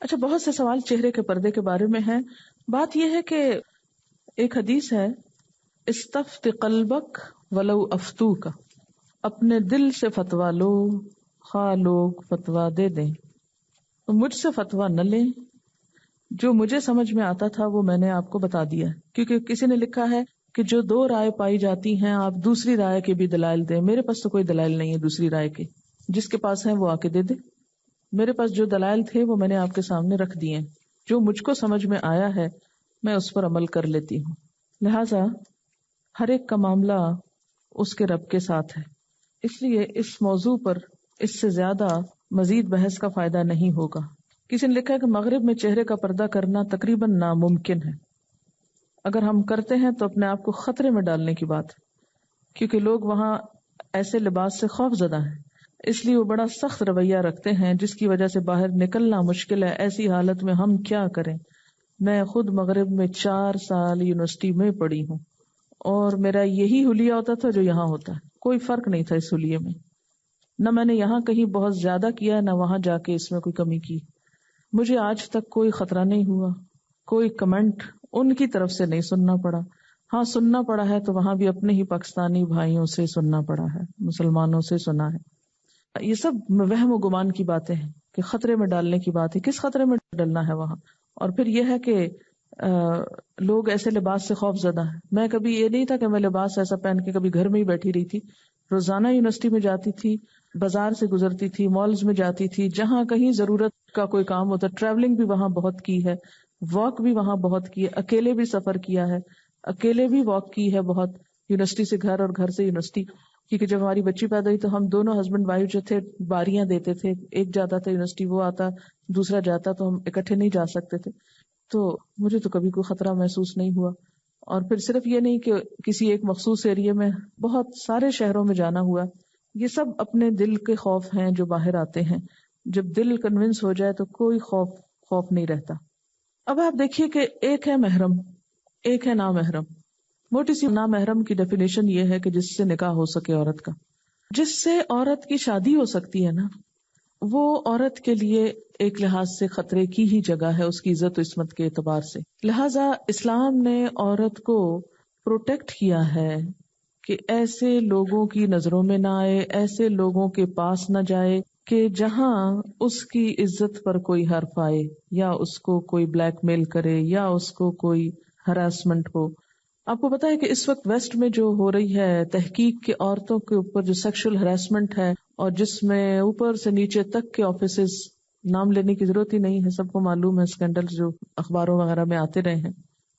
اچھا، بہت سے سوال چہرے کے پردے کے بارے میں ہیں. بات یہ ہے کہ ایک حدیث ہے، استفت قلبک ولو افتوک، اپنے دل سے فتوا لو خواہ لوگ فتوا دے دیں. تو مجھ سے فتوا نہ لیں، جو مجھے سمجھ میں آتا تھا وہ میں نے آپ کو بتا دیا. کیونکہ کسی نے لکھا ہے کہ جو دو رائے پائی جاتی ہیں آپ دوسری رائے کے بھی دلائل دیں. میرے پاس تو کوئی دلائل نہیں ہے دوسری رائے کے، جس کے پاس ہیں وہ آ کے دے دے. میرے پاس جو دلائل تھے وہ میں نے آپ کے سامنے رکھ دیے. جو مجھ کو سمجھ میں آیا ہے میں اس پر عمل کر لیتی ہوں. لہذا ہر ایک کا معاملہ اس کے رب کے ساتھ ہے، اس لیے اس موضوع پر اس سے زیادہ مزید بحث کا فائدہ نہیں ہوگا. کسی نے لکھا ہے کہ مغرب میں چہرے کا پردہ کرنا تقریباً ناممکن ہے. اگر ہم کرتے ہیں تو اپنے آپ کو خطرے میں ڈالنے کی بات ہے، کیونکہ لوگ وہاں ایسے لباس سے خوف زدہ ہیں، اس لیے وہ بڑا سخت رویہ رکھتے ہیں جس کی وجہ سے باہر نکلنا مشکل ہے. ایسی حالت میں ہم کیا کریں؟ میں خود مغرب میں 4 سال یونیورسٹی میں پڑھی ہوں اور میرا یہی حلیہ ہوتا تھا جو یہاں ہوتا ہے. کوئی فرق نہیں تھا اس حلیے میں، نہ میں نے یہاں کہیں بہت زیادہ کیا نہ وہاں جا کے اس میں کوئی کمی کی. مجھے آج تک کوئی خطرہ نہیں ہوا، کوئی کمنٹ ان کی طرف سے نہیں سننا پڑا. ہاں سننا پڑا ہے تو وہاں بھی اپنے ہی پاکستانی بھائیوں سے سننا پڑا ہے، مسلمانوں سے سنا ہے. یہ سب وہم و گمان کی باتیں ہیں کہ خطرے میں ڈالنے کی بات ہے. کس خطرے میں ڈالنا ہے وہاں؟ اور پھر یہ ہے کہ لوگ ایسے لباس سے خوف زدہ ہیں. میں کبھی یہ نہیں تھا کہ میں لباس ایسا پہن کے کبھی گھر میں ہی بیٹھی رہی تھی. روزانہ یونیورسٹی میں جاتی تھی، بازار سے گزرتی تھی، مالز میں جاتی تھی، جہاں کہیں ضرورت کا کوئی کام ہوتا. ٹریولنگ بھی وہاں بہت کی ہے، واک بھی وہاں بہت کی ہے، اکیلے بھی سفر کیا ہے، اکیلے بھی واک کی ہے بہت، یونیورسٹی سے گھر اور گھر سے یونیورسٹی. کیونکہ جب ہماری بچی پیدا ہوئی تو ہم دونوں ہسبینڈ وائف جو تھے باریاں دیتے تھے. ایک جاتا تھا یونیورسٹی، وہ آتا، دوسرا جاتا، تو ہم اکٹھے نہیں جا سکتے تھے. تو مجھے تو کبھی کوئی خطرہ محسوس نہیں ہوا. اور پھر صرف یہ نہیں کہ کسی ایک مخصوص ایریے میں، بہت سارے شہروں میں جانا ہوا. یہ سب اپنے دل کے خوف ہیں جو باہر آتے ہیں. جب دل کنونس ہو جائے تو کوئی خوف نہیں رہتا. اب آپ دیکھیے کہ ایک ہے محرم، ایک ہے نامحرم. موٹی سی نامحرم کی ڈیفینیشن یہ ہے کہ جس سے نکاح ہو سکے عورت کا، جس سے عورت کی شادی ہو سکتی ہے نا، وہ عورت کے لیے ایک لحاظ سے خطرے کی ہی جگہ ہے اس کی عزت و عصمت کے اعتبار سے. لہذا اسلام نے عورت کو پروٹیکٹ کیا ہے کہ ایسے لوگوں کی نظروں میں نہ آئے، ایسے لوگوں کے پاس نہ جائے کہ جہاں اس کی عزت پر کوئی حرف آئے، یا اس کو کوئی بلیک میل کرے، یا اس کو کوئی ہراسمنٹ ہو. آپ کو پتا ہے کہ اس وقت ویسٹ میں جو ہو رہی ہے تحقیق کے عورتوں کے اوپر جو سیکشل ہراسمنٹ ہے، اور جس میں اوپر سے نیچے تک کے آفیسز، نام لینے کی ضرورت ہی نہیں ہے، سب کو معلوم ہے اسکینڈل جو اخباروں وغیرہ میں آتے رہے ہیں.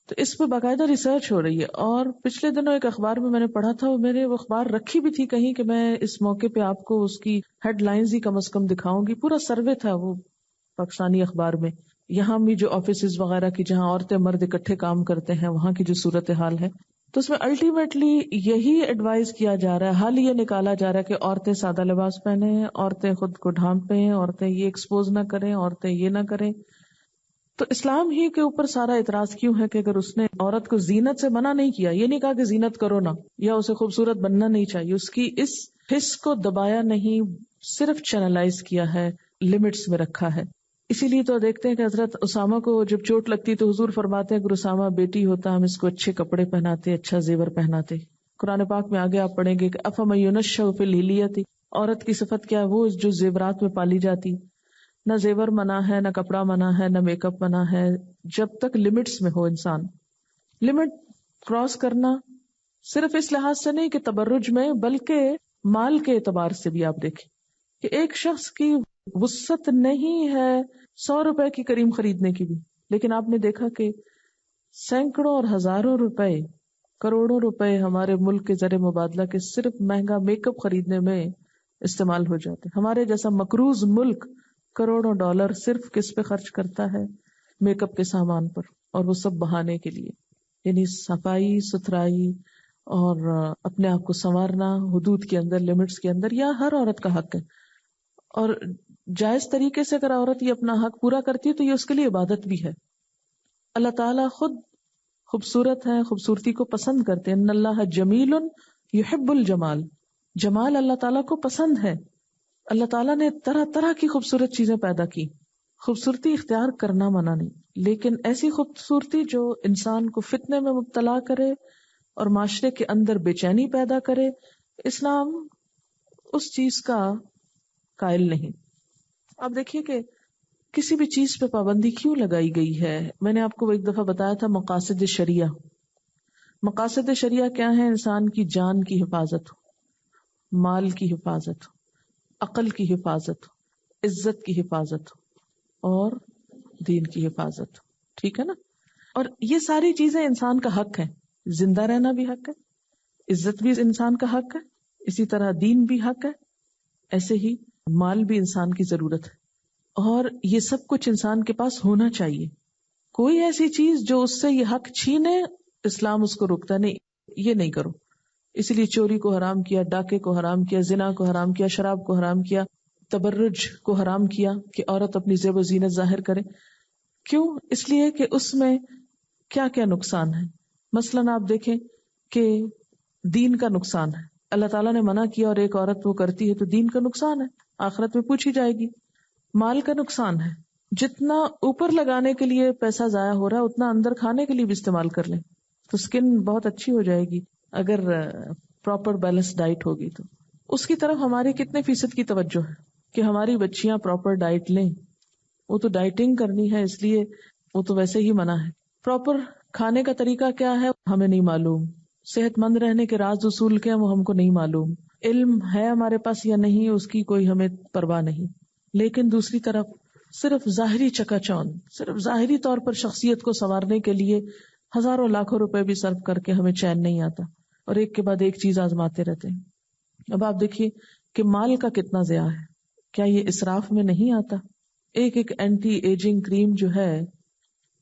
تو اس پہ باقاعدہ ریسرچ ہو رہی ہے. اور پچھلے دنوں ایک اخبار میں نے پڑھا تھا، وہ اخبار رکھی بھی تھی کہیں کہ میں اس موقع پہ آپ کو اس کی ہیڈ لائنز ہی کم از کم دکھاؤں گی. پورا سروے تھا وہ پاکستانی اخبار میں، یہاں بھی جو آفیسز وغیرہ کی جہاں عورتیں مرد اکٹھے کام کرتے ہیں وہاں کی جو صورتحال ہے. تو اس میں الٹیمیٹلی یہی ایڈوائز کیا جا رہا ہے، حل یہ نکالا جا رہا ہے کہ عورتیں سادہ لباس پہنیں، عورتیں خود کو ڈھانپیں، عورتیں یہ ایکسپوز نہ کریں، عورتیں یہ نہ کریں. تو اسلام ہی کے اوپر سارا اعتراض کیوں ہے کہ اگر اس نے عورت کو زینت سے منع نہیں کیا، یہ نہیں کہا کہ زینت کرو نا، یا اسے خوبصورت بننا نہیں چاہیے، اس کی اس حص کو دبایا نہیں، صرف چینلائز کیا ہے، لمٹس میں رکھا ہے. اسی لیے تو دیکھتے ہیں کہ حضرت اسامہ کو جب چوٹ لگتی تو حضور فرماتے ہیں کہ اسامہ بیٹی ہوتا ہم اس کو اچھے کپڑے پہناتے، اچھا زیور پہناتے. قرآن پاک میں آگے آپ پڑھیں گے کہ افمن ینشأ فی الحلیۃ، عورت کی صفت کیا ہے؟ وہ جو زیورات میں پالی جاتی. نہ زیور منع ہے، نہ کپڑا منع ہے، نہ میک اپ منع ہے، جب تک لمٹس میں ہو. انسان لمٹ کراس کرنا صرف اس لحاظ سے نہیں کہ تبرج میں، بلکہ مال کے اعتبار سے بھی آپ دیکھیں کہ ایک شخص کی وسعت نہیں ہے 100 روپے کی کریم خریدنے کی بھی، لیکن آپ نے دیکھا کہ سینکڑوں اور ہزاروں روپے، کروڑوں روپے ہمارے ملک کے زر مبادلہ کے صرف مہنگا میک اپ خریدنے میں استعمال ہو جاتے. ہمارے جیسا مقروض ملک کروڑوں ڈالر صرف کس پہ خرچ کرتا ہے؟ میک اپ کے سامان پر، اور وہ سب بہانے کے لیے. یعنی صفائی ستھرائی اور اپنے آپ کو سنوارنا حدود کے اندر، لمٹس کے اندر، یا ہر عورت کا حق ہے. اور جائز طریقے سے اگر عورت یہ اپنا حق پورا کرتی ہے تو یہ اس کے لیے عبادت بھی ہے. اللہ تعالیٰ خود خوبصورت ہے، خوبصورتی کو پسند کرتے ہیں. ان اللہ جمیل یحب الجمال، جمال اللہ تعالیٰ کو پسند ہے. اللہ تعالیٰ نے طرح طرح کی خوبصورت چیزیں پیدا کی. خوبصورتی اختیار کرنا منع نہیں، لیکن ایسی خوبصورتی جو انسان کو فتنے میں مبتلا کرے اور معاشرے کے اندر بے چینی پیدا کرے، اسلام اس چیز کا قائل نہیں۔ اب دیکھیے کہ کسی بھی چیز پہ پابندی کیوں لگائی گئی ہے۔ میں نے آپ کو ایک دفعہ بتایا تھا مقاصد شریعہ۔ مقاصد شریعہ کیا ہے؟ انسان کی جان کی حفاظت ہو، مال کی حفاظت ہو، عقل کی حفاظت ہو، عزت کی حفاظت ہو اور دین کی حفاظت ہو، ٹھیک ہے نا؟ اور یہ ساری چیزیں انسان کا حق ہے۔ زندہ رہنا بھی حق ہے، عزت بھی انسان کا حق ہے، اسی طرح دین بھی حق ہے، ایسے ہی مال بھی انسان کی ضرورت ہے، اور یہ سب کچھ انسان کے پاس ہونا چاہیے۔ کوئی ایسی چیز جو اس سے یہ حق چھینے، اسلام اس کو روکتا نہیں، یہ نہیں کرو۔ اس لیے چوری کو حرام کیا، ڈاکے کو حرام کیا، زنا کو حرام کیا، شراب کو حرام کیا، تبرج کو حرام کیا کہ عورت اپنی زیب و زینت ظاہر کرے۔ کیوں؟ اس لیے کہ اس میں کیا کیا نقصان ہے۔ مثلاً آپ دیکھیں کہ دین کا نقصان ہے، اللہ تعالیٰ نے منع کیا اور ایک عورت وہ کرتی ہے تو دین کا نقصان ہے، آخرت میں پوچھی جائے گی۔ مال کا نقصان ہے، جتنا اوپر لگانے کے لیے پیسہ ضائع ہو رہا ہے اتنا اندر کھانے کے لیے بھی استعمال کر لیں تو سکن بہت اچھی ہو جائے گی اگر پراپر بیلنس ڈائٹ ہوگی تو۔ اس کی طرف ہماری کتنے فیصد کی توجہ ہے کہ ہماری بچیاں پراپر ڈائٹ لیں؟ وہ تو ڈائٹنگ کرنی ہے، اس لیے وہ تو ویسے ہی منع ہے۔ پراپر کھانے کا طریقہ کیا ہے ہمیں نہیں معلوم، صحت مند رہنے کے راز اصول کیا وہ ہم کو نہیں معلوم، علم ہے ہمارے پاس یا نہیں اس کی کوئی ہمیں پرواہ نہیں۔ لیکن دوسری طرف صرف ظاہری چکا چوند، صرف ظاہری طور پر شخصیت کو سنوارنے کے لیے ہزاروں لاکھوں روپے بھی صرف کر کے ہمیں چین نہیں آتا اور ایک کے بعد ایک چیز آزماتے رہتے ہیں۔ اب آپ دیکھیے کہ مال کا کتنا ضیاع ہے، کیا یہ اسراف میں نہیں آتا؟ ایک اینٹی ایجنگ کریم جو ہے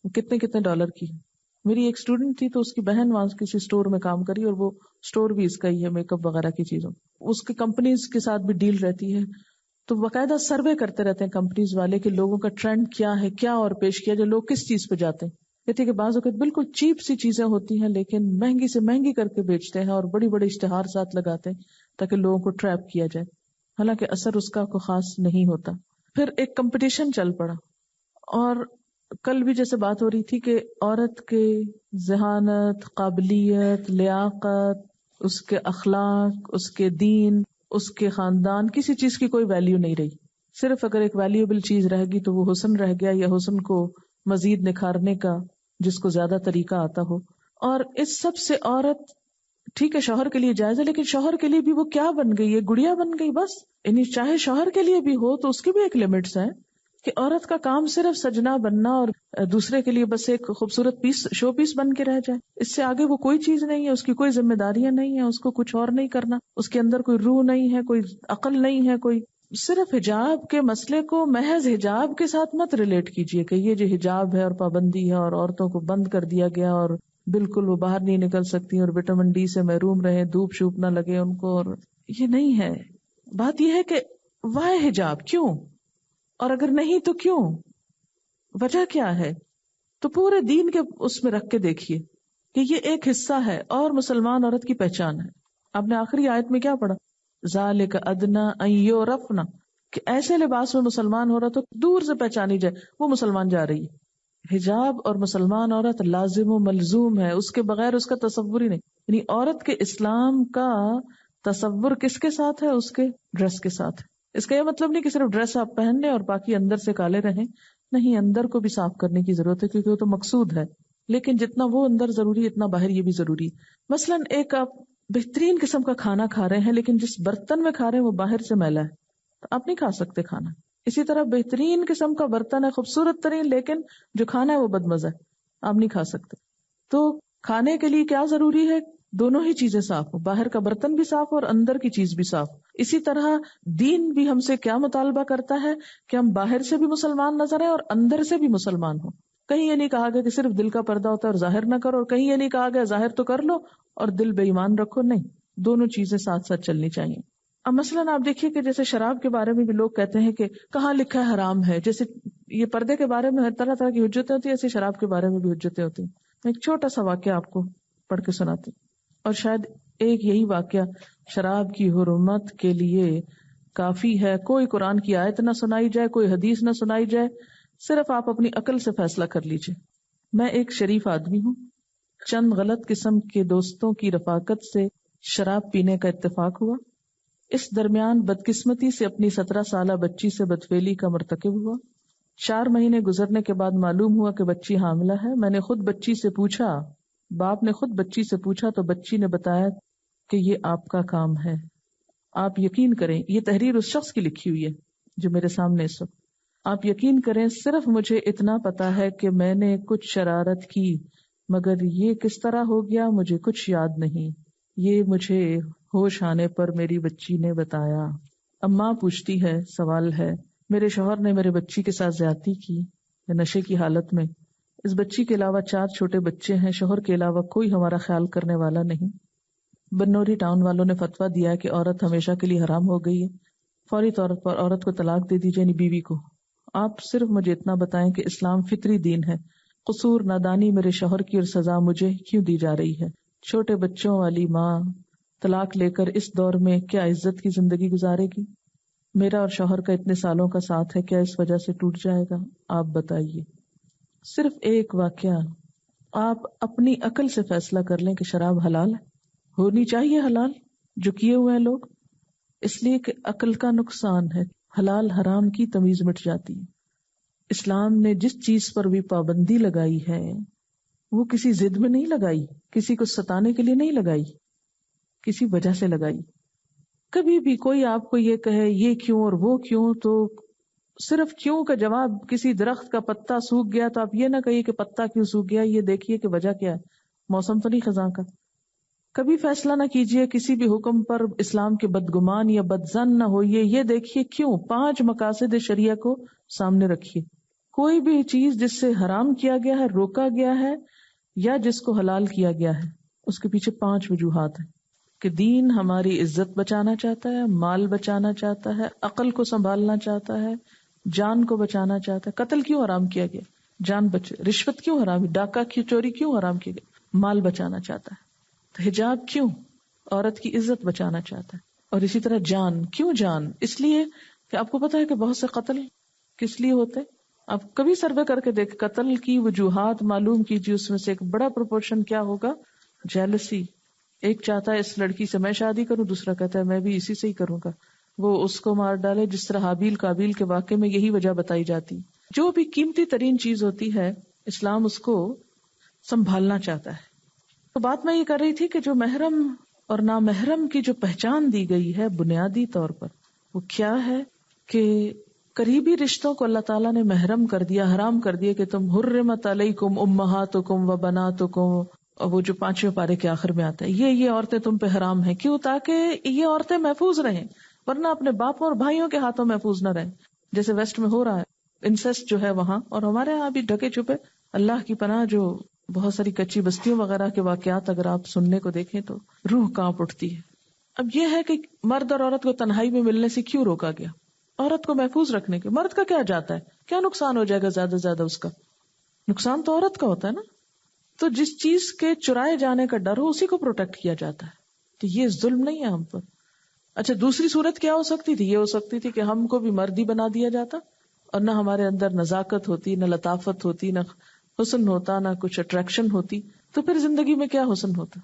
وہ کتنے ڈالر کی ہے۔ میری ایک اسٹوڈنٹ تھی تو اس کی بہن وہاں کسی اسٹور میں کام کری اور وہ اسٹور بھی اس کا ہی ہے، میک اپ وغیرہ کی چیزوں، اس کی کمپنیز کے ساتھ بھی ڈیل رہتی ہے، تو باقاعدہ سروے کرتے رہتے ہیں کمپنیز والے کہ لوگوں کا ٹرینڈ کیا ہے، کیا اور پیش کیا جو لوگ کس چیز پہ جاتے ہیں۔ کہتے ہیں کہ بعض اوقات بالکل چیپ سی چیزیں ہوتی ہیں لیکن مہنگی سے مہنگی کر کے بیچتے ہیں اور بڑی بڑی اشتہار ساتھ لگاتے ہیں تاکہ لوگوں کو ٹریپ کیا جائے، حالانکہ اثر اس کا کوئی خاص نہیں ہوتا۔ پھر ایک کمپٹیشن چل پڑا، اور کل بھی جیسے بات ہو رہی تھی کہ عورت کے ذہانت، قابلیت، لیاقت، اس کے اخلاق، اس کے دین، اس کے خاندان، کسی چیز کی کوئی ویلیو نہیں رہی۔ صرف اگر ایک ویلیوبل چیز رہ گی تو وہ حسن رہ گیا، یا حسن کو مزید نکھارنے کا جس کو زیادہ طریقہ آتا ہو۔ اور اس سب سے عورت ٹھیک ہے شوہر کے لیے جائز ہے، لیکن شوہر کے لیے بھی وہ کیا بن گئی ہے؟ گڑیا بن گئی بس۔ یعنی چاہے شوہر کے لیے بھی ہو تو اس کی بھی ایک لمٹس ہیں کہ عورت کا کام صرف سجنا بننا اور دوسرے کے لیے بس ایک خوبصورت پیس، شو پیس بن کے رہ جائے، اس سے آگے وہ کوئی چیز نہیں ہے، اس کی کوئی ذمہ داریاں نہیں ہیں، اس کو کچھ اور نہیں کرنا، اس کے اندر کوئی روح نہیں ہے، کوئی عقل نہیں ہے، کوئی صرف حجاب کے مسئلے کو محض حجاب کے ساتھ مت ریلیٹ کیجئے کہ یہ جو حجاب ہے اور پابندی ہے اور عورتوں کو بند کر دیا گیا اور بالکل وہ باہر نہیں نکل سکتی اور وٹامن ڈی سے محروم رہے، دھوپ شوپ نہ لگے ان کو، اور یہ نہیں ہے۔ بات یہ ہے کہ وہ حجاب کیوں، اور اگر نہیں تو کیوں، وجہ کیا ہے؟ تو پورے دین کے اس میں رکھ کے دیکھیے کہ یہ ایک حصہ ہے اور مسلمان عورت کی پہچان ہے۔ آپ نے آخری آیت میں کیا پڑھا؟ ذالک ادنی ان یعرفن، کہ ایسے لباس میں مسلمان ہو رہا تو دور سے پہچانی جائے وہ مسلمان جا رہی ہے۔ حجاب اور مسلمان عورت لازم و ملزوم ہے، اس کے بغیر اس کا تصور ہی نہیں۔ یعنی عورت کے اسلام کا تصور کس کے ساتھ ہے؟ اس کے ڈریس کے ساتھ ہے۔ اس کا یہ مطلب نہیں کہ صرف ڈریس آپ پہن لیں اور باقی اندر سے کالے رہیں، نہیں، اندر کو بھی صاف کرنے کی ضرورت ہے کیونکہ وہ تو مقصود ہے، لیکن جتنا وہ اندر ضروری اتنا باہر یہ بھی ضروری ہے۔ مثلاً ایک آپ بہترین قسم کا کھانا کھا رہے ہیں لیکن جس برتن میں کھا رہے ہیں وہ باہر سے میلا ہے تو آپ نہیں کھا سکتے کھانا۔ اسی طرح بہترین قسم کا برتن ہے، خوبصورت ترین، لیکن جو کھانا ہے وہ بدمزہ ہے، آپ نہیں کھا سکتے۔ تو کھانے کے لیے کیا ضروری ہے؟ دونوں ہی چیزیں صاف ہو، باہر کا برتن بھی صاف ہو اور اندر کی چیز بھی صاف ہو۔ اسی طرح دین بھی ہم سے کیا مطالبہ کرتا ہے کہ ہم باہر سے بھی مسلمان نظر آئے اور اندر سے بھی مسلمان ہوں۔ کہیں یہ نہیں کہا گیا کہ صرف دل کا پردہ ہوتا ہے اور ظاہر نہ کرو، اور کہیں یہ نہیں کہا گیا ظاہر تو کر لو اور دل بے ایمان رکھو، نہیں، دونوں چیزیں ساتھ ساتھ چلنی چاہیے۔ اب مثلاً آپ دیکھیے کہ جیسے شراب کے بارے میں بھی لوگ کہتے ہیں کہ کہاں لکھا ہے حرام ہے، جیسے یہ پردے کے بارے میں طرح طرح کی حجتیں ہوتی ہیں، ایسے شراب کے بارے میں بھی حجتیں ہوتی ہیں۔ میں ایک چھوٹا سا واقعہ آپ کو پڑھ کے سناتی ہوں، اور شاید ایک یہی واقعہ شراب کی حرمت کے لیے کافی ہے۔ کوئی قرآن کی آیت نہ سنائی جائے، کوئی حدیث نہ سنائی جائے، صرف آپ اپنی عقل سے فیصلہ کر لیجئے. میں ایک شریف آدمی ہوں. چند غلط قسم کے دوستوں کی رفاقت سے شراب پینے کا اتفاق ہوا. اس درمیان بدقسمتی سے اپنی 17 سالہ بچی سے بدفعلی کا مرتکب ہوا. 4 مہینے گزرنے کے بعد معلوم ہوا کہ بچی حاملہ ہے. میں نے خود بچی سے پوچھا، باپ نے خود بچی سے پوچھا تو بچی نے بتایا کہ یہ آپ کا کام ہے. آپ یقین کریں، یہ تحریر اس شخص کی لکھی ہوئی ہے جو میرے سامنے اس وقت. آپ یقین کریں صرف مجھے اتنا پتا ہے کہ میں نے کچھ شرارت کی، مگر یہ کس طرح ہو گیا مجھے کچھ یاد نہیں. یہ مجھے ہوش آنے پر میری بچی نے بتایا. اماں پوچھتی ہے، سوال ہے، میرے شوہر نے میرے بچی کے ساتھ زیادتی کی نشے کی حالت میں. اس بچی کے علاوہ 4 چھوٹے بچے ہیں. شوہر کے علاوہ کوئی ہمارا خیال کرنے والا نہیں. بنوری ٹاؤن والوں نے فتویٰ دیا کہ عورت ہمیشہ کے لیے حرام ہو گئی ہے، فوری طور پر عورت کو طلاق دے دیجیے، یعنی بیوی کو. آپ صرف مجھے اتنا بتائیں کہ اسلام فطری دین ہے. قصور نادانی میرے شوہر کی اور سزا مجھے کیوں دی جا رہی ہے؟ چھوٹے بچوں والی ماں طلاق لے کر اس دور میں کیا عزت کی زندگی گزارے گی؟ میرا اور شوہر کا اتنے سالوں کا ساتھ ہے، کیا اس وجہ سے ٹوٹ جائے گا؟ آپ بتائیے. صرف ایک واقعہ، آپ اپنی عقل سے فیصلہ کر لیں کہ شراب حلال ہے، ہونی چاہیے حلال جو کیے ہوئے ہیں لوگ، اس لیے کہ عقل کا نقصان ہے. حلال حرام کی تمیز مٹ جاتی ہے. اسلام نے جس چیز پر بھی پابندی لگائی ہے وہ کسی ضد میں نہیں لگائی، کسی کو ستانے کے لیے نہیں لگائی، کسی وجہ سے لگائی. کبھی بھی کوئی آپ کو یہ کہے یہ کیوں اور وہ کیوں، تو صرف کیوں کا جواب، کسی درخت کا پتا سوکھ گیا تو آپ یہ نہ کہیے کہ پتا کیوں سوکھ گیا، یہ دیکھیے کہ وجہ کیا ہے، موسم تو نہیں خزاں کا. کبھی فیصلہ نہ کیجیے کسی بھی حکم پر اسلام کے بدگمان یا بدظن نہ ہوئیے، یہ دیکھیے کیوں. 5 مقاصد شریعہ کو سامنے رکھیے. کوئی بھی چیز جس سے حرام کیا گیا ہے، روکا گیا ہے، یا جس کو حلال کیا گیا ہے، اس کے پیچھے 5 وجوہات ہیں کہ دین ہماری عزت بچانا چاہتا ہے، مال بچانا چاہتا ہے، عقل کو سنبھالنا چاہتا ہے، جان کو بچانا چاہتا ہے. قتل کیوں حرام کیا گیا؟ جان بچے. رشوت کیوں حرام؟ ڈاکہ کی چوری کیوں حرام کیا گیا؟ مال بچانا چاہتا ہے. تو حجاب کیوں؟ عورت کی عزت بچانا چاہتا ہے. اور اسی طرح جان کیوں؟ جان اس لیے کہ آپ کو پتا ہے کہ بہت سے قتل کس لیے ہوتے. آپ کبھی سروے کر کے دیکھ، قتل کی وجوہات معلوم کیجیے، اس میں سے ایک بڑا پروپورشن کیا ہوگا؟ جیلسی. ایک چاہتا ہے اس لڑکی سے میں شادی کروں، دوسرا کہتا ہے میں بھی اسی سے ہی کروں گا، وہ اس کو مار ڈالے. جس طرح حابیل قابیل کے واقعے میں یہی وجہ بتائی جاتی. جو بھی قیمتی ترین چیز ہوتی ہے اسلام اس کو سنبھالنا چاہتا ہے. تو بات میں یہ کر رہی تھی کہ جو محرم اور نامحرم کی جو پہچان دی گئی ہے بنیادی طور پر وہ کیا ہے کہ قریبی رشتوں کو اللہ تعالیٰ نے محرم کر دیا، حرام کر دیا کہ تم حرمت علیکم امہاتکم و بناتکم، اور وہ جو 5ویں پارے کے آخر میں آتا ہے یہ عورتیں تم پہ حرام ہیں. کیوں؟ تاکہ یہ عورتیں محفوظ رہیں، ورنہ اپنے باپوں اور بھائیوں کے ہاتھوں محفوظ نہ رہیں، جیسے ویسٹ میں ہو رہا ہے. انسسٹ جو ہے وہاں، اور ہمارے یہاں بھی ڈھکے چھپے، اللہ کی پناہ، جو بہت ساری کچی بستیوں وغیرہ کے واقعات اگر آپ سننے کو دیکھیں تو روح کانپ اٹھتی ہے. اب یہ ہے کہ مرد اور عورت کو تنہائی میں ملنے سے کیوں روکا گیا؟ عورت کو محفوظ رکھنے کے. مرد کا کیا جاتا ہے؟ کیا نقصان ہو جائے گا زیادہ سے زیادہ؟ اس کا نقصان تو عورت کا ہوتا ہے نا. تو جس چیز کے چرائے جانے کا ڈر ہو اسی کو پروٹیکٹ کیا جاتا ہے. تو یہ ظلم نہیں ہے ہم پر. اچھا، دوسری صورت کیا ہو سکتی تھی؟ یہ ہو سکتی تھی کہ ہم کو بھی مردی بنا دیا جاتا اور نہ ہمارے اندر نزاکت ہوتی، نہ لطافت ہوتی، نہ حسن ہوتا، نہ کچھ اٹریکشن ہوتی. تو پھر زندگی میں کیا حسن ہوتا؟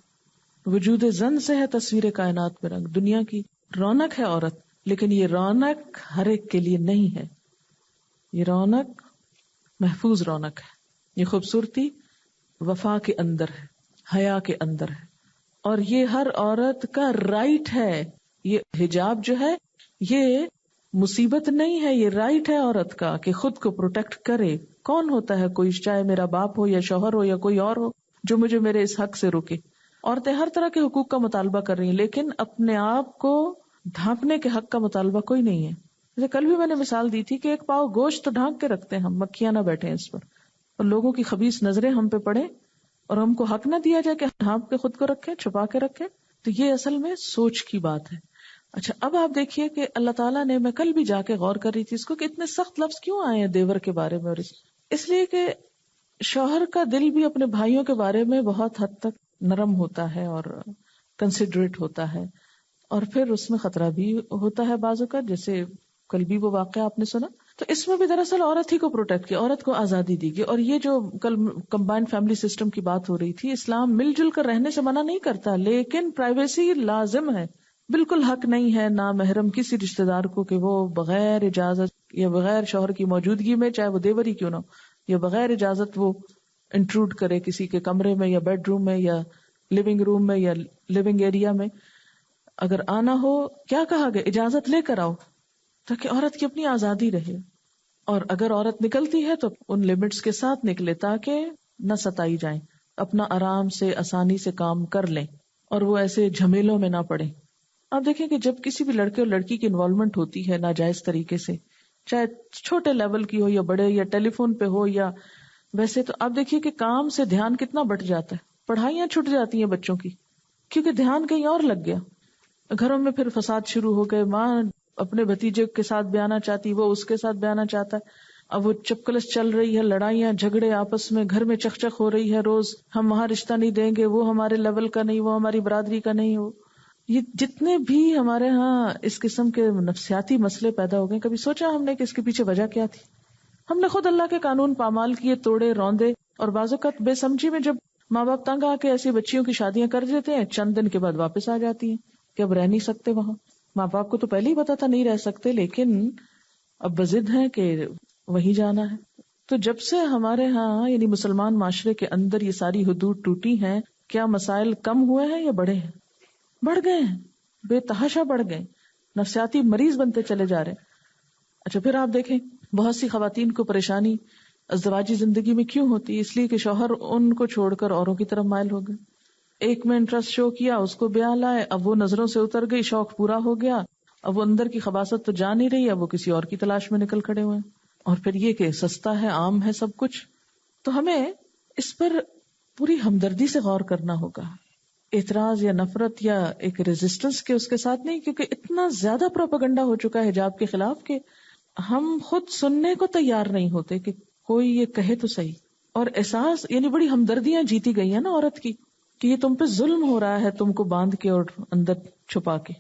وجود زن سے ہے تصویر کائنات میں رنگ. دنیا کی رونق ہے عورت، لیکن یہ رونق ہر ایک کے لیے نہیں ہے. یہ رونق محفوظ رونق ہے. یہ خوبصورتی وفا کے اندر ہے، حیا کے اندر ہے، اور یہ ہر عورت کا رائٹ ہے. یہ حجاب جو ہے یہ مصیبت نہیں ہے، یہ رائٹ ہے عورت کا کہ خود کو پروٹیکٹ کرے. کون ہوتا ہے کوئی، چاہے میرا باپ ہو یا شوہر ہو یا کوئی اور ہو، جو مجھے میرے اس حق سے روکے؟ عورتیں ہر طرح کے حقوق کا مطالبہ کر رہی ہیں، لیکن اپنے آپ کو ڈھانپنے کے حق کا مطالبہ کوئی نہیں ہے. جیسے کل بھی میں نے مثال دی تھی کہ ایک پاؤ گوشت تو ڈھانک کے رکھتے ہیں ہم، مکھیاں نہ بیٹھے اس پر، اور لوگوں کی خبیث نظریں ہم پہ پڑے اور ہم کو حق نہ دیا جائے کہ ڈھانپ کے خود کو رکھیں، چھپا کے رکھیں. تو یہ اصل میں سوچ کی بات ہے. اچھا، اب آپ دیکھیے کہ اللہ تعالیٰ نے، میں کل بھی جا کے غور کر رہی تھی اس کو، کہ اتنے سخت لفظ کیوں آئے ہیں دیور کے بارے میں. اور اس لیے کہ شوہر کا دل بھی اپنے بھائیوں کے بارے میں بہت حد تک نرم ہوتا ہے اور کنسیڈریٹ ہوتا ہے، اور پھر اس میں خطرہ بھی ہوتا ہے بعض اوقات. جیسے کل بھی وہ واقعہ آپ نے سنا تو اس میں بھی دراصل عورت ہی کو پروٹیکٹ کیا، عورت کو آزادی دی گئی. اور یہ جو کل کمبائنڈ فیملی سسٹم کی بات ہو رہی تھی، اسلام مل جل کر رہنے سے منع نہیں کرتا، لیکن پرائیویسی لازم ہے. بالکل حق نہیں ہے نامحرم کسی رشتہ دار کو کہ وہ بغیر اجازت یا بغیر شوہر کی موجودگی میں، چاہے وہ دیور ہی کیوں نہ ہو، یا بغیر اجازت وہ انٹروڈ کرے کسی کے کمرے میں یا بیڈ روم میں یا لیونگ روم میں یا لیونگ ایریا میں. اگر آنا ہو، کیا کہا گیا، اجازت لے کر آؤ تاکہ عورت کی اپنی آزادی رہے. اور اگر عورت نکلتی ہے تو ان لمٹس کے ساتھ نکلے تاکہ نہ ستائی جائیں، اپنا آرام سے آسانی سے کام کر لیں اور وہ ایسے جھمیلوں میں نہ پڑیں. آپ دیکھیں کہ جب کسی بھی لڑکے اور لڑکی کی انوالومنٹ ہوتی ہے ناجائز طریقے سے، چاہے چھوٹے لیول کی ہو یا بڑے، یا ٹیلی فون پہ ہو یا ویسے، تو آپ دیکھیے کہ کام سے دھیان کتنا بٹ جاتا ہے، پڑھائیاں چھٹ جاتی ہیں بچوں کی کیونکہ دھیان کہیں اور لگ گیا. گھروں میں پھر فساد شروع ہو گئے، ماں اپنے بھتیجے کے ساتھ بیانا چاہتی، وہ اس کے ساتھ بیانا چاہتا ہے. اب وہ چپکلس چل رہی ہے، لڑائیاں جھگڑے آپس میں، گھر میں چک ہو رہی ہے روز، ہم وہاں رشتہ نہیں دیں گے، وہ ہمارے لیول کا نہیں، وہ ہماری برادری کا نہیں ہو. یہ جتنے بھی ہمارے ہاں اس قسم کے نفسیاتی مسئلے پیدا ہو گئے، کبھی سوچا ہم نے کہ اس کے پیچھے وجہ کیا تھی؟ ہم نے خود اللہ کے قانون پامال کیے، توڑے روندے، اور بعض اوقات بے سمجھی میں جب ماں باپ تنگ آ کے ایسی بچیوں کی شادیاں کر دیتے ہیں، چند دن کے بعد واپس آ جاتی ہیں کہ اب رہ نہیں سکتے وہاں. ماں باپ کو تو پہلے ہی پتا تھا نہیں رہ سکتے، لیکن اب بضد ہیں کہ وہیں جانا ہے. تو جب سے ہمارے ہاں یعنی مسلمان معاشرے کے اندر یہ ساری حدود ٹوٹی ہیں، کیا مسائل کم ہوئے ہیں یا بڑھے ہیں؟ بڑھ گئے ہیں، بے تحاشا بڑھ گئے، نفسیاتی مریض بنتے چلے جا رہے ہیں. اچھا، پھر آپ دیکھیں بہت سی خواتین کو پریشانی ازدواجی زندگی میں کیوں ہوتی ہے؟ اس لیے کہ شوہر ان کو چھوڑ کر اوروں کی طرف مائل ہو گئے. ایک میں انٹرسٹ شو کیا، اس کو بیاہ لائے، اب وہ نظروں سے اتر گئی، شوق پورا ہو گیا، اب وہ اندر کی خباثت تو جا نہیں رہی، اب وہ کسی اور کی تلاش میں نکل کھڑے ہوئے. اور پھر یہ کہ سستا ہے، عام ہے سب کچھ. تو ہمیں اس پر پوری ہمدردی سے غور کرنا ہوگا، اعتراض یا نفرت یا ایک ریزسٹنس کے اس کے ساتھ نہیں، کیونکہ اتنا زیادہ پروپیگنڈا ہو چکا ہے حجاب کے خلاف کہ ہم خود سننے کو تیار نہیں ہوتے کہ کوئی یہ کہے تو صحیح. اور احساس یعنی بڑی ہمدردیاں جیتی گئی ہیں نا عورت کی کہ یہ تم پہ ظلم ہو رہا ہے، تم کو باندھ کے اور اندر چھپا کے.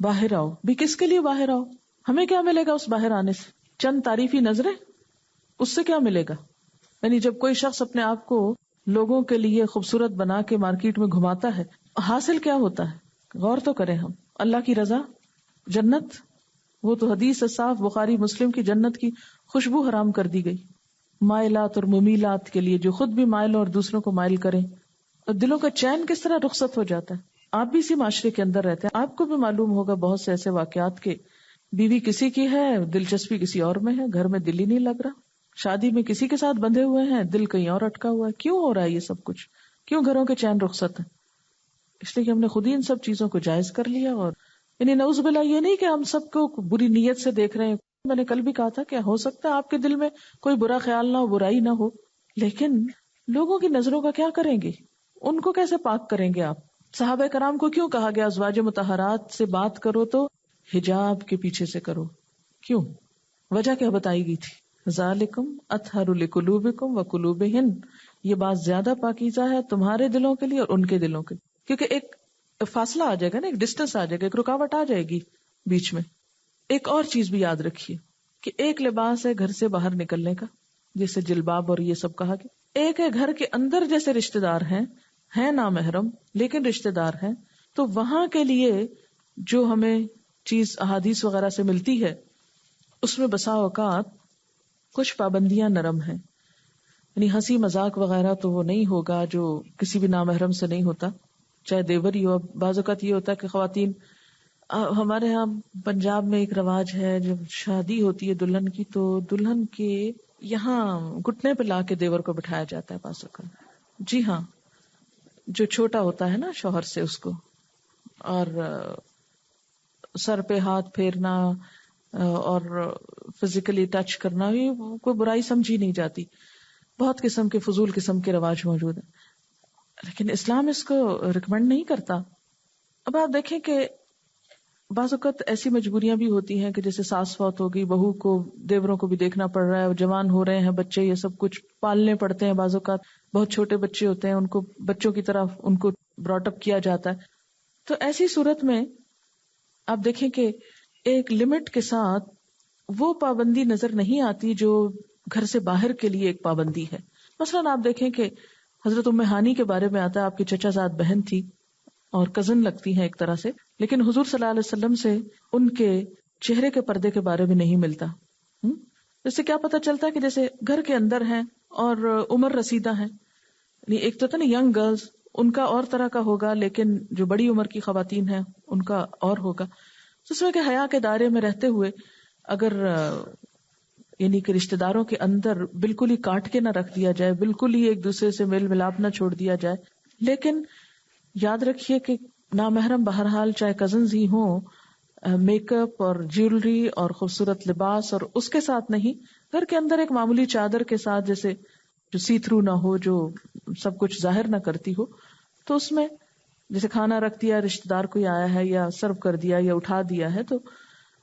باہر آؤ بھی، کس کے لیے باہر آؤ؟ ہمیں کیا ملے گا اس باہر آنے سے؟ چند تعریفی نظریں، اس سے کیا ملے گا؟ یعنی جب کوئی شخص اپنے آپ کو لوگوں کے لیے خوبصورت بنا کے مارکیٹ میں گھماتا ہے، حاصل کیا ہوتا ہے؟ غور تو کریں ہم. اللہ کی رضا، جنت. وہ تو حدیث صاف بخاری مسلم کی جنت کی خوشبو حرام کر دی گئی مائلات اور ممیلات کے لیے، جو خود بھی مائل اور دوسروں کو مائل کریں. اور دلوں کا چین کس طرح رخصت ہو جاتا ہے. آپ بھی اسی معاشرے کے اندر رہتے ہیں، آپ کو بھی معلوم ہوگا بہت سے ایسے واقعات کے بیوی کسی کی ہے، دلچسپی کسی اور میں ہے، گھر میں دل ہی نہیں لگ رہا، شادی میں کسی کے ساتھ بندھے ہوئے ہیں، دل کہیں اور اٹکا ہوا ہے. کیوں ہو رہا ہے یہ سب کچھ؟ کیوں گھروں کے چین رخصت ہیں؟ اس لیے کہ ہم نے خود ہی ان سب چیزوں کو جائز کر لیا. اور یعنی نعوذ باللہ یہ نہیں کہ ہم سب کو بری نیت سے دیکھ رہے ہیں. میں نے کل بھی کہا تھا کہ ہو سکتا ہے آپ کے دل میں کوئی برا خیال نہ ہو، برائی نہ ہو، لیکن لوگوں کی نظروں کا کیا کریں گے؟ ان کو کیسے پاک کریں گے آپ؟ صحابہ کرام کو کیوں کہا گیا ازواج مطہرات سے بات کرو تو حجاب کے پیچھے سے کرو؟ کیوں؟ وجہ کیا بتائی گئی تھی؟ ذالکم اطہر لقلوبکم وقلوبہن، یہ بات زیادہ پاکیزہ ہے تمہارے دلوں کے لیے اور ان کے دلوں کے لیے. کیونکہ ایک فاصلہ آ جائے گا نا، ایک ڈسٹینس آ جائے گا، ایک رکاوٹ آ جائے گی بیچ میں. ایک اور چیز بھی یاد رکھیے کہ ایک لباس ہے گھر سے باہر نکلنے کا، جیسے جلباب اور یہ سب کہا گیا، ایک ہے گھر کے اندر جیسے رشتہ دار ہیں نامحرم لیکن رشتہ دار ہیں، تو وہاں کے لیے جو ہمیں چیز احادیث وغیرہ سے ملتی ہے اس میں بسا اوقات کچھ پابندیاں نرم ہیں. یعنی ہنسی مذاق وغیرہ تو وہ نہیں ہوگا جو کسی بھی نامحرم سے نہیں ہوتا، چاہے دیور ہی ہو. بعض اوقات یہ ہوتا ہے کہ خواتین، ہمارے ہاں پنجاب میں ایک رواج ہے، جب شادی ہوتی ہے دلہن کی تو دلہن کے یہاں گھٹنے پہ لا کے دیور کو بٹھایا جاتا ہے بعض اوقات. جی ہاں، جو چھوٹا ہوتا ہے نا شوہر سے اس کو، اور سر پہ ہاتھ پھیرنا اور فزیکلی ٹچ کرنا بھی کوئی برائی سمجھی نہیں جاتی. بہت قسم کے فضول قسم کے رواج موجود ہیں، لیکن اسلام اس کو ریکمینڈ نہیں کرتا. اب آپ دیکھیں کہ بعض اوقات ایسی مجبوریاں بھی ہوتی ہیں کہ جیسے ساس فوت ہو گئی، بہو کو دیوروں کو بھی دیکھنا پڑ رہا ہے، جوان ہو رہے ہیں بچے، یہ سب کچھ پالنے پڑتے ہیں. بعض اوقات بہت چھوٹے بچے ہوتے ہیں، ان کو بچوں کی طرح ان کو براٹ اپ کیا جاتا ہے. تو ایسی صورت میں آپ دیکھیں کہ ایک لمٹ کے ساتھ وہ پابندی نظر نہیں آتی جو گھر سے باہر کے لیے ایک پابندی ہے. مثلاً آپ دیکھیں کہ حضرت ام ہانی کے بارے میں آتا ہے، آپ کی چچا زاد بہن تھی اور کزن لگتی ہیں ایک طرح سے، لیکن حضور صلی اللہ علیہ وسلم سے ان کے چہرے کے پردے کے بارے میں نہیں ملتا. اس سے کیا پتہ چلتا ہے کہ جیسے گھر کے اندر ہیں اور عمر رسیدہ ہیں، یعنی ایک تو نا ینگ گرلز ان کا اور طرح کا ہوگا، لیکن جو بڑی عمر کی خواتین ہیں ان کا اور ہوگا. تو اس میں کہ حیا کے دائرے میں رہتے ہوئے اگر یعنی کہ رشتہ داروں کے اندر بالکل ہی کاٹ کے نہ رکھ دیا جائے، بالکل ہی ایک دوسرے سے میل ملاپ نہ چھوڑ دیا جائے، لیکن یاد رکھیے کہ نامحرم بہرحال چاہے کزنز ہی ہوں، میک اپ اور جیولری اور خوبصورت لباس اور اس کے ساتھ نہیں، گھر کے اندر ایک معمولی چادر کے ساتھ جیسے جو سی تھرو نہ ہو، جو سب کچھ ظاہر نہ کرتی ہو، تو اس میں جیسے کھانا رکھ دیا، رشتہ دار کوئی آیا ہے یا سرو کر دیا یا اٹھا دیا ہے، تو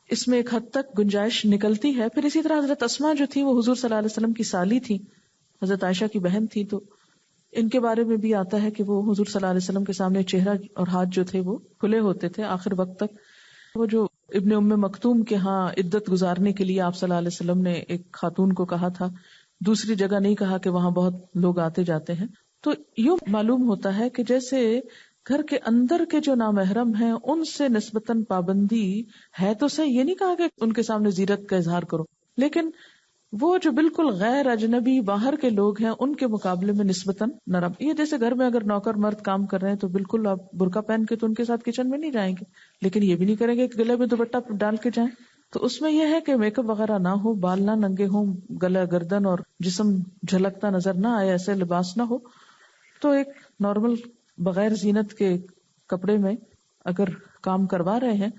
اس میں ایک حد تک گنجائش نکلتی ہے. پھر اسی طرح حضرت اسماء جو تھی وہ حضور صلی اللہ علیہ وسلم کی سالی تھی، حضرت عائشہ کی بہن تھی، تو ان کے بارے میں بھی آتا ہے کہ وہ حضور صلی اللہ علیہ وسلم کے سامنے چہرہ اور ہاتھ جو تھے وہ کھلے ہوتے تھے آخر وقت تک. وہ جو ابن ام مکتوم کے ہاں عدت گزارنے کے لیے آپ صلی اللہ علیہ وسلم نے ایک خاتون کو کہا تھا، دوسری جگہ نہیں کہا کہ وہاں بہت لوگ آتے جاتے ہیں. تو یوں معلوم ہوتا ہے کہ جیسے گھر کے اندر کے جو نامحرم ہیں ان سے نسبتاً پابندی ہے تو صحیح، یہ نہیں کہا کہ ان کے سامنے زیرت کا اظہار کرو، لیکن وہ جو بالکل غیر اجنبی باہر کے لوگ ہیں ان کے مقابلے میں نسبتاً نرم. یہ جیسے گھر میں اگر نوکر مرد کام کر رہے ہیں تو بالکل آپ برقع پہن کے تو ان کے ساتھ کچن میں نہیں جائیں گے، لیکن یہ بھی نہیں کریں گے کہ گلے میں دوپٹہ ڈال کے جائیں. تو اس میں یہ ہے کہ میک اپ وغیرہ نہ ہو، بال نہ ننگے ہوں، گلا گردن اور جسم جھلکتا نظر نہ آئے، ایسے لباس نہ ہو. تو ایک نارمل بغیر زینت کے کپڑے میں اگر کام کروا رہے ہیں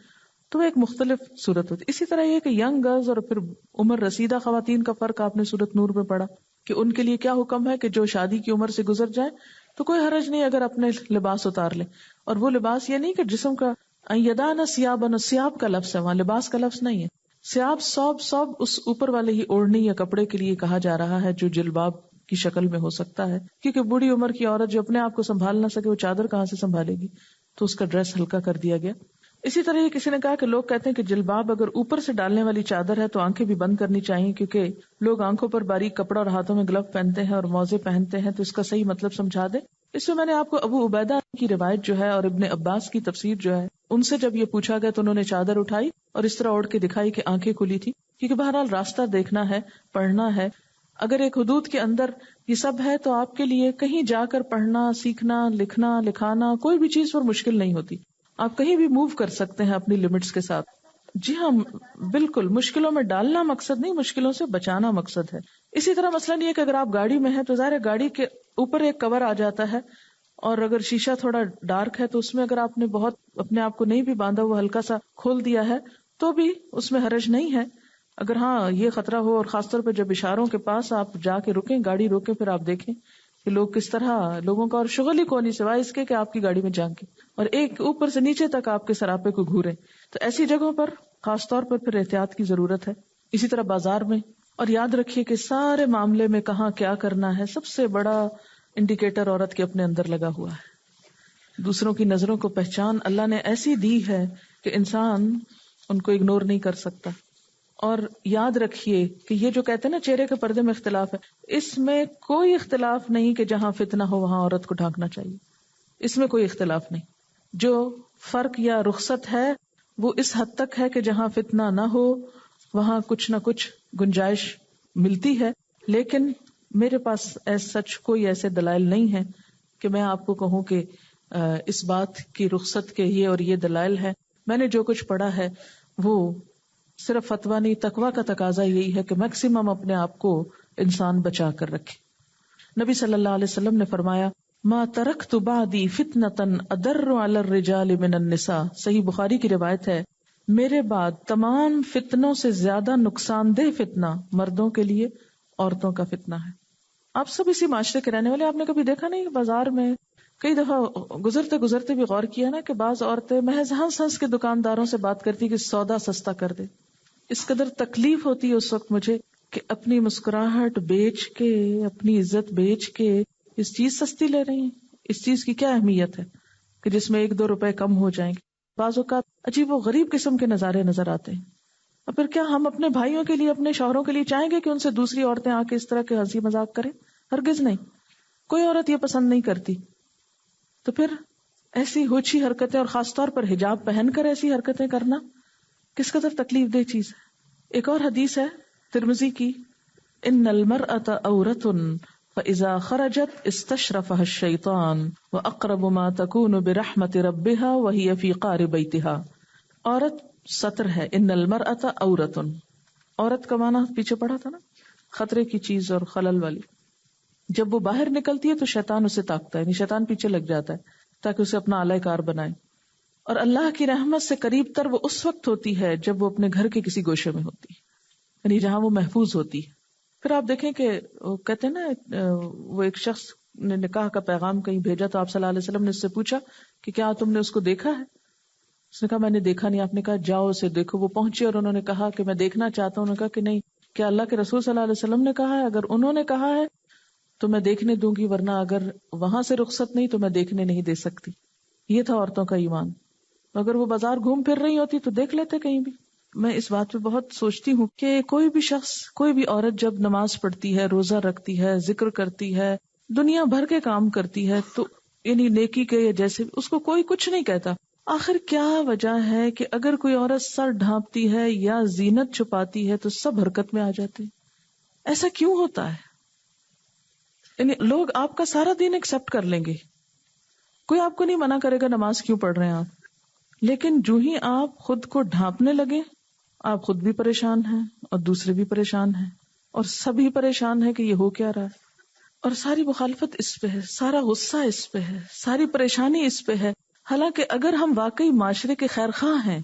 تو ایک مختلف صورت ہوتی. اسی طرح یہ کہ ینگ گرلز اور پھر عمر رسیدہ خواتین کا فرق آپ نے سورۃ نور میں پڑھا کہ ان کے لیے کیا حکم ہے کہ جو شادی کی عمر سے گزر جائے تو کوئی حرج نہیں اگر اپنے لباس اتار لیں. اور وہ لباس یہ نہیں کہ جسم کا یدانا سیابن، سیاب کا لفظ ہے وہاں، لباس کا لفظ نہیں ہے. سیاب صوب اس اوپر والے ہی اوڑھنی یا کپڑے کے لیے کہا جا رہا ہے جو جلباب کی شکل میں ہو سکتا ہے، کیونکہ بوڑھی عمر کی عورت جو اپنے آپ کو سنبھال نہ سکے وہ چادر کہاں سے سنبھالے گی، تو اس کا ڈریس ہلکا کر دیا گیا. اسی طرح کسی نے کہا کہ لوگ کہتے ہیں کہ جلباب اگر اوپر سے ڈالنے والی چادر ہے تو آنکھیں بھی بند کرنی چاہیے، کیونکہ لوگ آنکھوں پر باریک کپڑا اور ہاتھوں میں گلو پہنتے ہیں اور موزے پہنتے ہیں، تو اس کا صحیح مطلب سمجھا دے. اس میں نے آپ کو ابو عبیدہ کی روایت جو ہے اور ابن عباس کی تفسیر جو ہے ان سے جب یہ پوچھا گیا تو انہوں نے چادر اٹھائی اور اس طرح اوڑھ کے دکھائی کہ آنکھیں کھلی تھی، کیونکہ بہرحال راستہ دیکھنا ہے، پڑھنا ہے. اگر ایک حدود کے اندر یہ سب ہے تو آپ کے لیے کہیں جا کر پڑھنا، سیکھنا، لکھنا، لکھانا کوئی بھی چیز پر مشکل نہیں ہوتی. آپ کہیں بھی موو کر سکتے ہیں اپنی لمٹس کے ساتھ. جی ہاں بالکل، مشکلوں میں ڈالنا مقصد نہیں، مشکلوں سے بچانا مقصد ہے. اسی طرح مثلاً یہ کہ اگر آپ گاڑی میں ہیں تو ظاہر ہے گاڑی کے اوپر ایک کور آ جاتا ہے، اور اگر شیشہ تھوڑا ڈارک ہے تو اس میں اگر آپ نے بہت اپنے آپ کو نہیں بھی باندھا، وہ ہلکا سا کھول دیا ہے تو بھی اس میں حرج نہیں ہے. اگر ہاں یہ خطرہ ہو، اور خاص طور پہ جب اشاروں کے پاس آپ جا کے رکیں، گاڑی روکیں، پھر آپ دیکھیں کہ لوگ کس طرح، لوگوں کا اور شغل ہی کون نہیں سوائے اس کے کہ آپ کی گاڑی میں جھانکیں اور ایک اوپر سے نیچے تک آپ کے سراپے کو گھوریں، تو ایسی جگہوں پر خاص طور پر پھر احتیاط کی ضرورت ہے. اسی طرح بازار میں. اور یاد رکھیے کہ سارے معاملے میں کہاں کیا کرنا ہے، سب سے بڑا انڈیکیٹر عورت کے اپنے اندر لگا ہوا ہے. دوسروں کی نظروں کو پہچان اللہ نے ایسی دی ہے کہ انسان ان کو اگنور نہیں کر سکتا. اور یاد رکھیے کہ یہ جو کہتے ہیں نا چہرے کے پردے میں اختلاف ہے، اس میں کوئی اختلاف نہیں کہ جہاں فتنہ ہو وہاں عورت کو ڈھانکنا چاہیے، اس میں کوئی اختلاف نہیں. جو فرق یا رخصت ہے وہ اس حد تک ہے کہ جہاں فتنہ نہ ہو وہاں کچھ نہ کچھ گنجائش ملتی ہے. لیکن میرے پاس سچ کوئی ایسے دلائل نہیں ہے کہ میں آپ کو کہوں کہ اس بات کی رخصت کے یہ اور یہ دلائل ہے. میں نے جو کچھ پڑھا ہے وہ صرف فتویٰ نہیں، تقویٰ کا تقاضا یہی ہے کہ میکسیمم اپنے آپ کو انسان بچا کر رکھے. نبی صلی اللہ علیہ وسلم نے فرمایا ما ترکت بعدی فتنةً اضر علی الرجال من النساء، صحیح بخاری کی روایت ہے، میرے بعد تمام فتنوں سے زیادہ نقصان دہ فتنہ مردوں کے لیے عورتوں کا فتنہ ہے. آپ سب اسی معاشرے کے رہنے والے، آپ نے کبھی دیکھا نہیں کہ بازار میں کئی دفعہ گزرتے بھی غور کیا نا کہ بعض عورتیں محض ہنس ہنس کے دکانداروں سے بات کرتی کہ سودا سستا کر دے. اس قدر تکلیف ہوتی ہے اس وقت مجھے کہ اپنی مسکراہٹ بیچ کے، اپنی عزت بیچ کے اس چیز سستی لے رہی ہیں. اس چیز کی کیا اہمیت ہے کہ جس میں 1-2 روپے کم ہو جائیں گے. بعض اوقات عجیب و غریب قسم کے نظارے نظر آتے ہیں. اور پھر کیا ہم اپنے بھائیوں کے لیے، اپنے شوہروں کے لیے چاہیں گے کہ ان سے دوسری عورتیں آ کے اس طرح کے ہنسی مذاق کریں؟ ہرگز نہیں، کوئی عورت یہ پسند نہیں کرتی. تو پھر ایسی ہوچی حرکتیں، اور خاص طور پر حجاب پہن کر ایسی حرکتیں کرنا کس قدر تکلیف دہ چیز ہے. ایک اور حدیث ہے ترمذی کی، ان المرأة عورة فإذا خرجت استشرفها الشيطان وأقرب ما تكون برحمة ربها وهي في قعر بيتها. عورت سطر ہے، ان المرأة عورة، عورت کا معنی پیچھے پڑھا تھا نا، خطرے کی چیز اور خلل والی. جب وہ باہر نکلتی ہے تو شیطان اسے تاکتا ہے، یعنی شیطان پیچھے لگ جاتا ہے تاکہ اسے اپنا آلہ کار بنائے. اور اللہ کی رحمت سے قریب تر وہ اس وقت ہوتی ہے جب وہ اپنے گھر کے کسی گوشے میں ہوتی ہے، یعنی جہاں وہ محفوظ ہوتی ہے. پھر آپ دیکھیں کہ وہ کہتے ہیں نا، وہ ایک شخص نے نکاح کا پیغام کہیں بھیجا تو آپ صلی اللہ علیہ وسلم نے اس سے پوچھا کہ کیا تم نے اس کو دیکھا ہے؟ اس نے کہا میں نے دیکھا نہیں. آپ نے کہا جاؤ اسے دیکھو. وہ پہنچے اور انہوں نے کہا کہ میں دیکھنا چاہتا ہوں. انہوں نے کہا کہ نہیں، کیا اللہ کے رسول صلی اللہ علیہ وسلم نے کہا ہے؟ اگر انہوں نے کہا ہے تو میں دیکھنے دوں گی، ورنہ اگر وہاں سے رخصت نہیں تو میں دیکھنے نہیں دے سکتی. یہ تھا عورتوں کا ایمان. اگر وہ بازار گھوم پھر رہی ہوتی تو دیکھ لیتے کہیں بھی. میں اس بات پہ بہت سوچتی ہوں کہ کوئی بھی شخص، کوئی بھی عورت جب نماز پڑھتی ہے، روزہ رکھتی ہے، ذکر کرتی ہے، دنیا بھر کے کام کرتی ہے، تو یعنی نیکی کے جیسے اس کو کوئی کچھ نہیں کہتا. آخر کیا وجہ ہے کہ اگر کوئی عورت سر ڈھانپتی ہے یا زینت چھپاتی ہے تو سب حرکت میں آ جاتے ہیں؟ ایسا کیوں ہوتا ہے؟ یعنی لوگ آپ کا سارا دین ایکسپٹ کر لیں گے، کوئی آپ کو نہیں منع کرے گا نماز کیوں پڑھ رہے ہیں آپ، لیکن جو ہی آپ خود کو ڈھانپنے لگے، آپ خود بھی پریشان ہیں اور دوسرے بھی پریشان ہیں اور سبھی پریشان ہیں کہ یہ ہو کیا رہا ہے. اور ساری مخالفت اس پہ ہے، سارا غصہ اس پہ ہے، ساری پریشانی اس پہ ہے. حالانکہ اگر ہم واقعی معاشرے کے خیر خواہ ہیں،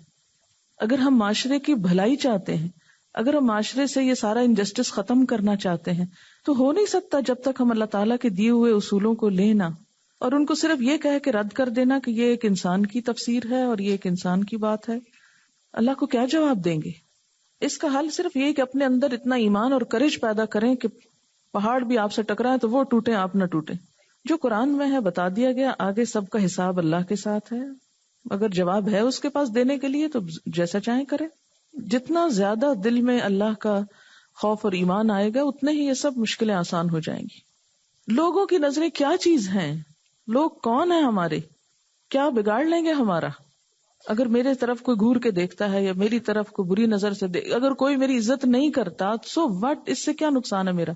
اگر ہم معاشرے کی بھلائی چاہتے ہیں، اگر ہم معاشرے سے یہ سارا انجسٹس ختم کرنا چاہتے ہیں، تو ہو نہیں سکتا جب تک ہم اللہ تعالیٰ کے دیے ہوئے اصولوں کو لینا اور ان کو صرف یہ کہہ کے رد کر دینا کہ یہ ایک انسان کی تفسیر ہے اور یہ ایک انسان کی بات ہے. اللہ کو کیا جواب دیں گے؟ اس کا حل صرف یہ کہ اپنے اندر اتنا ایمان اور کرج پیدا کریں کہ پہاڑ بھی آپ سے ٹکرائیں تو وہ ٹوٹیں، آپ نہ ٹوٹیں. جو قرآن میں ہے بتا دیا گیا، آگے سب کا حساب اللہ کے ساتھ ہے. اگر جواب ہے اس کے پاس دینے کے لیے تو جیسا چاہیں کریں. جتنا زیادہ دل میں اللہ کا خوف اور ایمان آئے گا اتنے ہی یہ سب مشکلیں آسان ہو جائیں گی. لوگوں کی نظریں کیا چیز ہیں؟ لوگ کون ہیں ہمارے؟ کیا بگاڑ لیں گے ہمارا؟ اگر میرے طرف کوئی گھور کے دیکھتا ہے یا میری طرف کوئی بری نظر سے اگر کوئی میری عزت نہیں کرتا، سو وٹ، اس سے کیا نقصان ہے میرا؟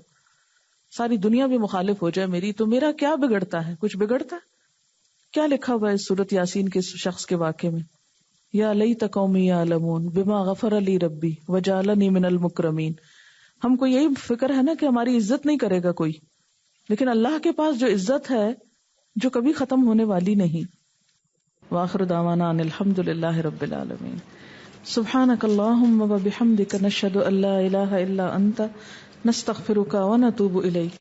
ساری دنیا بھی مخالف ہو جائے میری تو میرا کیا بگڑتا ہے؟ کچھ بگڑتا ہے؟ کیا لکھا ہوا ہے سورۃ یاسین کے شخص کے واقعے میں؟ یا لیت قومی یعلمون بما غفر لی ربی وجعلنی من المکرمین. ہم کو یہی فکر ہے نا کہ ہماری عزت نہیں کرے گا کوئی، لیکن اللہ کے پاس جو عزت ہے جو کبھی ختم ہونے والی نہیں. وآخر دعوانا ان الحمد للہ رب العالمین. سبحانک اللہم وبحمدک نشہد ان لا الہ الا انت نستغفرک ونتوب الیک.